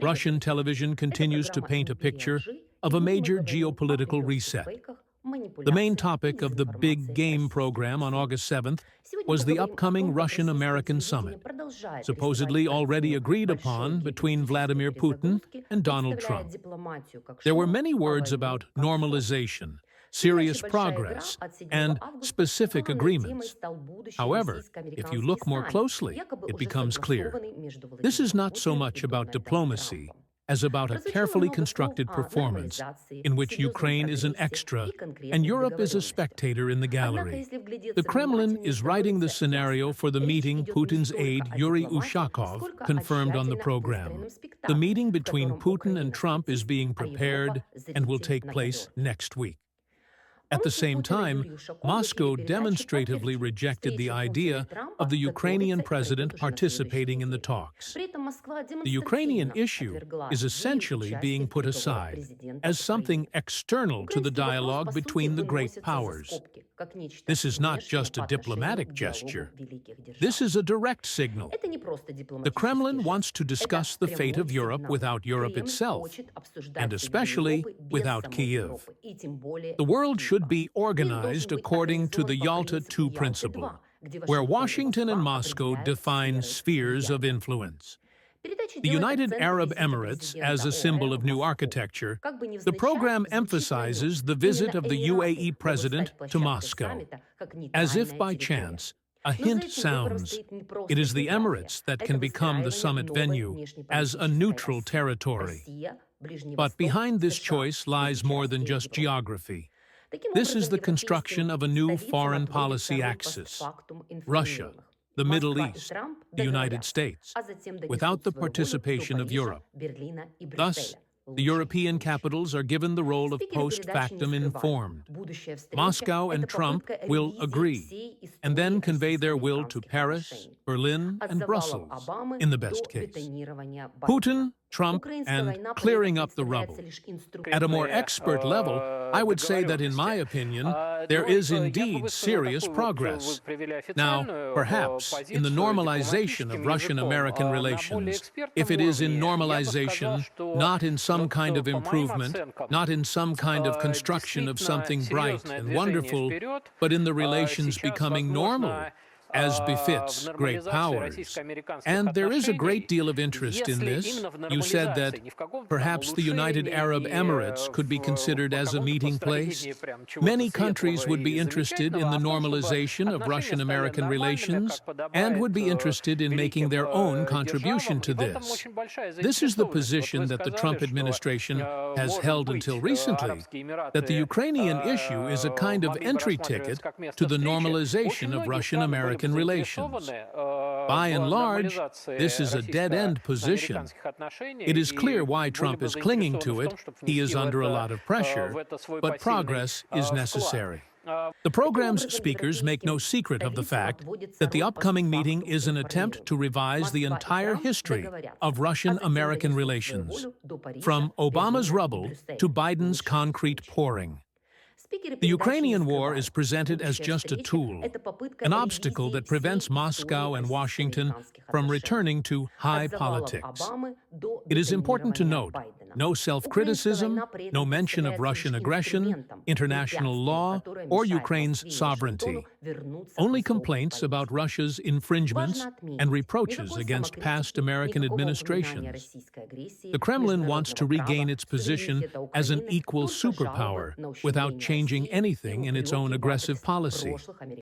Russian television continues to paint a picture of a major geopolitical reset. The main topic of the Big Game program on August 7th was the upcoming Russian-American summit, supposedly already agreed upon between Vladimir Putin and Donald Trump. There were many words about normalization, serious progress, and specific agreements. However, if you look more closely, it becomes clear. This is not so much about diplomacy as about a carefully constructed performance in which Ukraine is an extra and Europe is a spectator in the gallery. The Kremlin is writing the scenario for the meeting Putin's aide Yuri Ushakov confirmed on the program. The meeting between Putin and Trump is being prepared and will take place next week. At the same time, Moscow demonstratively rejected the idea of the Ukrainian president participating in the talks. The Ukrainian issue is essentially being put aside as something external to the dialogue between the great powers. This is not just a diplomatic gesture. This is a direct signal. The Kremlin wants to discuss the fate of Europe without Europe itself, and especially without Kyiv. The world should be organized according to the Yalta II principle, where Washington and Moscow define spheres of influence. The United Arab Emirates as a symbol of new architecture, the program emphasizes the visit of the UAE president to Moscow. As if by chance, a hint sounds. It is the Emirates that can become the summit venue as a neutral territory. But behind this choice lies more than just geography. This is the construction of a new foreign policy axis: Russia, the Middle East, the United States, without the participation of Europe. Thus, the European capitals are given the role of post factum informed. Moscow and Trump will agree, and then convey their will to Paris, Berlin, and Brussels, in the best case. Putin, Trump, and clearing up the rubble. At a more expert level, I would say that, in my opinion, there is indeed serious progress. Now, perhaps, in the normalization of Russian-American relations, if it is in normalization, not in some kind of improvement, not in some kind of construction of something bright and wonderful, but in the relations becoming normal, as befits great powers. And there is a great deal of interest in this. You said that perhaps the United Arab Emirates could be considered as a meeting place. Many countries would be interested in the normalization of Russian-American relations and would be interested in making their own contribution to this. This is the position that the Trump administration has held until recently, that the Ukrainian issue is a kind of entry ticket to the normalization of Russian-American relations. By and large, this is a dead-end position. It is clear why Trump is clinging to it. He is under a lot of pressure, but progress is necessary. The program's speakers make no secret of the fact that the upcoming meeting is an attempt to revise the entire history of Russian-American relations, from Obama's rubble to Biden's concrete pouring. The Ukrainian war is presented as just a tool, an obstacle that prevents Moscow and Washington from returning to high politics. It is important to note, no self-criticism, no mention of Russian aggression, international law, or Ukraine's sovereignty. Only complaints about Russia's infringements and reproaches against past American administrations. The Kremlin wants to regain its position as an equal superpower without changing anything in its own aggressive policy.